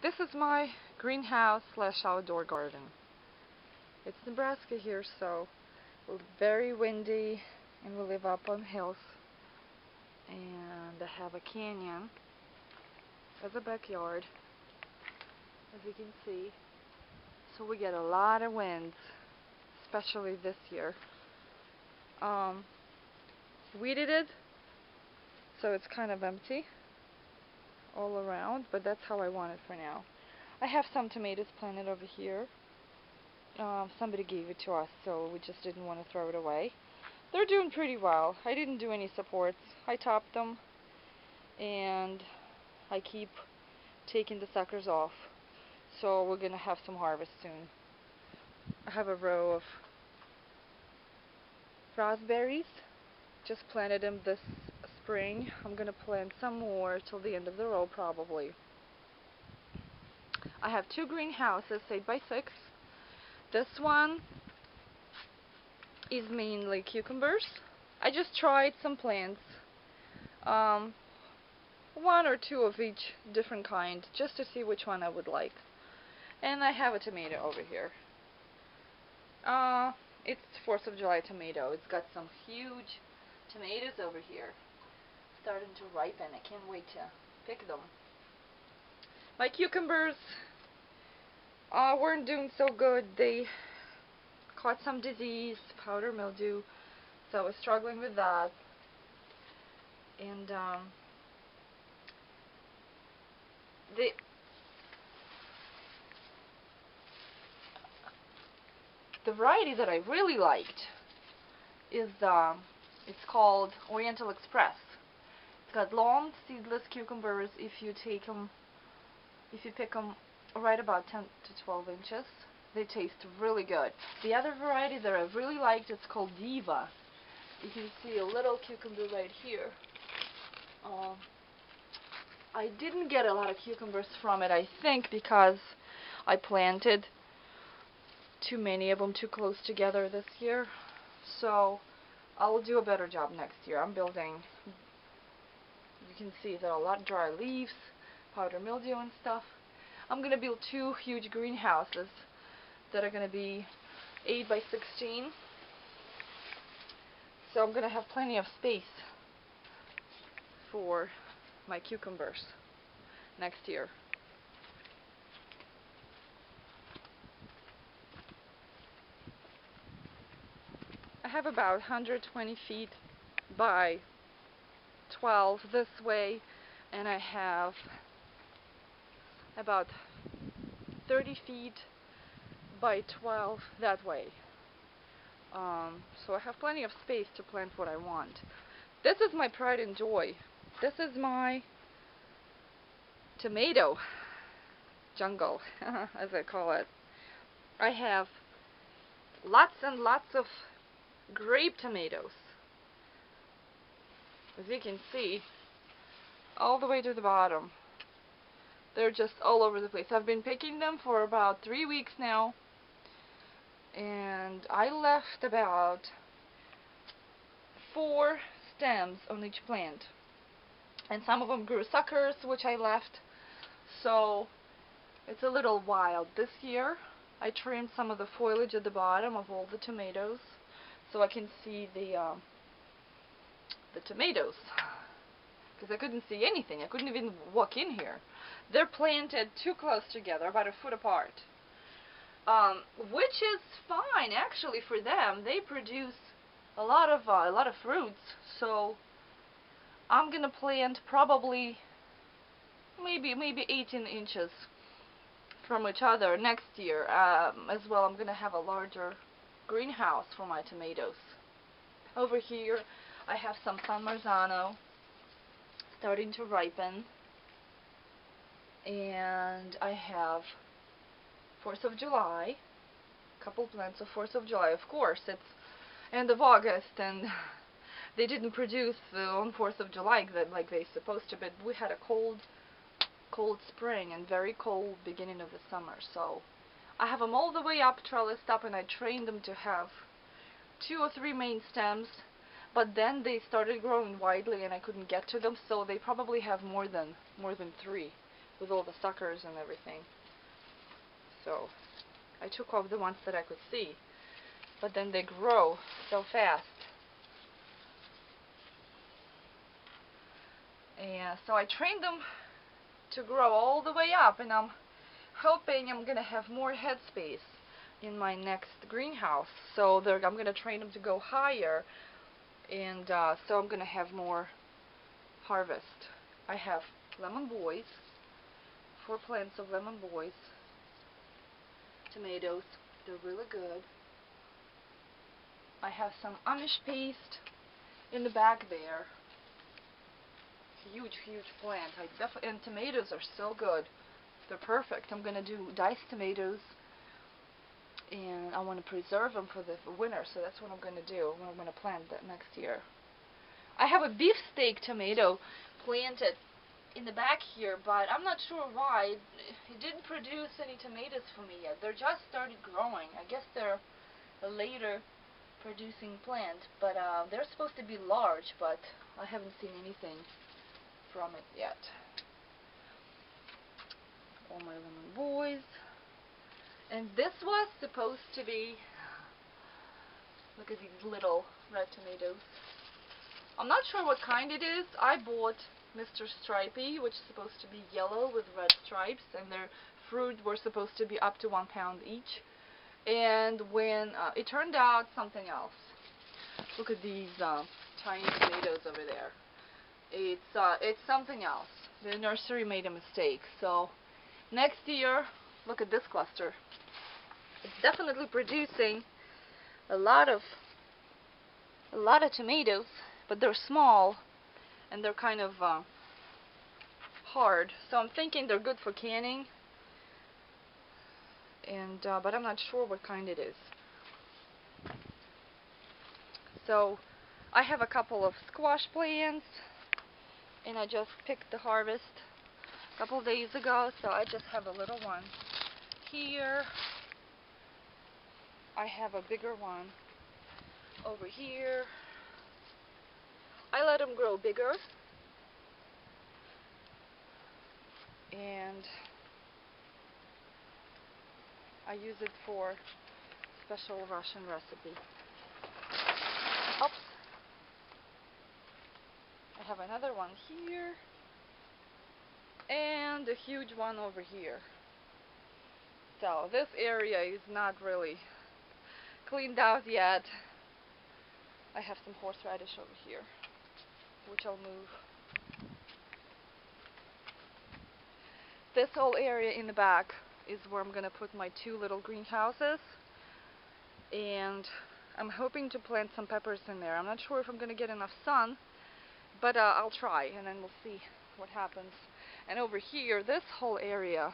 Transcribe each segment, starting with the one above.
This is my greenhouse slash outdoor garden. It's Nebraska here, so very windy, and we live up on hills. And I have a canyon as a backyard, as you can see. So we get a lot of winds, especially this year. Um, Weeded it, so it's kind of empty all around, but that's how I want it for now. I have some tomatoes planted over here. Somebody gave it to us, so we just didn't want to throw it away. They're doing pretty well. I didn't do any supports. I topped them, and I keep taking the suckers off. So we're gonna have some harvest soon. I have a row of raspberries. Just planted them this spring. I'm gonna plant some more till the end of the row probably. I have two greenhouses, 8x6. This one is mainly cucumbers. I just tried some plants, um, one or two of each different kind, just to see which one I would like. And I have a tomato over here. It's 4th of July tomato. It's got some huge tomatoes over here, starting to ripen. I can't wait to pick them. My cucumbers weren't doing so good. They caught some disease, powder mildew, so I was struggling with that. And the variety that I really liked is it's called Oriental Express. It's got long seedless cucumbers if you pick them right about 10 to 12 inches. They taste really good. The other variety that I really liked is called Diva. You can see a little cucumber right here. I didn't get a lot of cucumbers from it, I think, because I planted too many of them too close together this year. So I'll do a better job next year. I'm building, you can see there are a lot of dry leaves, powder mildew and stuff. I'm going to build two huge greenhouses that are going to be 8x16. So I'm going to have plenty of space for my cucumbers next year. I have about 120 feet by 12 this way, and I have about 30 feet by 12 that way. So I have plenty of space to plant what I want. This is my pride and joy. This is my tomato jungle, as I call it. I have lots and lots of grape tomatoes, as you can see, all the way to the bottom. They're just all over the place. I've been picking them for about 3 weeks now, and I left about 4 stems on each plant, and some of them grew suckers, which I left, so it's a little wild. This year I trimmed some of the foliage at the bottom of all the tomatoes so I can see the tomatoes, because I couldn't see anything. I couldn't even walk in here. They're planted too close together, about a foot apart, which is fine actually for them. They produce a lot of fruits, so I'm gonna plant probably maybe 18 inches from each other next year. As well, I'm gonna have a larger greenhouse for my tomatoes. Over here I have some San Marzano starting to ripen, and I have 4th of July, a couple plants of 4th of July. Of course, it's end of August, and they didn't produce on 4th of July like they supposed to, but we had a cold spring and very cold beginning of the summer, so I have them all the way up, trellised up, and I trained them to have 2 or 3 main stems, but then they started growing widely and I couldn't get to them, so they probably have more than 3 with all the suckers and everything. So I took off the ones that I could see, but then they grow so fast. And so I trained them to grow all the way up, and I'm hoping I'm gonna have more headspace in my next greenhouse. So I'm gonna train them to go higher, and so I'm gonna have more harvest. I have lemon boys, 4 plants of lemon boys, tomatoes, they're really good. I have some Amish paste in the back there. Huge plant. And tomatoes are so good. They're perfect. I'm gonna do diced tomatoes, and I want to preserve them for the winter, so that's what I'm gonna do. I'm gonna plant that next year. I have a beefsteak tomato planted in the back here, but I'm not sure why. It didn't produce any tomatoes for me yet. They're just started growing. I guess they're a later producing plant, but they're supposed to be large, but I haven't seen anything from it yet. All my lemon boys. And this was supposed to be, look at these little red tomatoes. I'm not sure what kind it is. I bought Mr. Stripey, which is supposed to be yellow with red stripes, and their fruit were supposed to be up to 1 pound each. And when it turned out something else. Look at these tiny tomatoes over there. It's something else. The nursery made a mistake. So next year, look at this cluster. It's definitely producing a lot of tomatoes, but they're small and they're kind of hard. So I'm thinking they're good for canning, and but I'm not sure what kind it is. So I have a couple of squash plants, and I just picked the harvest a couple of days ago, so I just have a little one here. I have a bigger one over here. I let them grow bigger, and I use it for special Russian recipe. Oops. I have another one here, and a huge one over here. So this area is not really cleaned out yet. I have some horseradish over here, which I'll move. This whole area in the back is where I'm going to put my 2 little greenhouses, and I'm hoping to plant some peppers in there. I'm not sure if I'm going to get enough sun, but I'll try, and then we'll see what happens. And over here, this whole area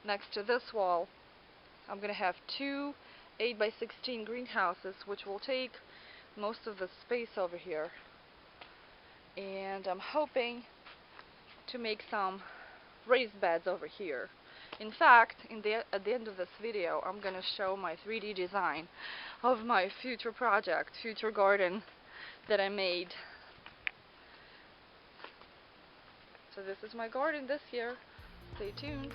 next to this wall, I'm going to have 2 8x16 greenhouses, which will take most of the space over here. And I'm hoping to make some raised beds over here. In fact, at the end of this video, I'm going to show my 3D design of my future project, future garden that I made. So this is my garden this year. Stay tuned.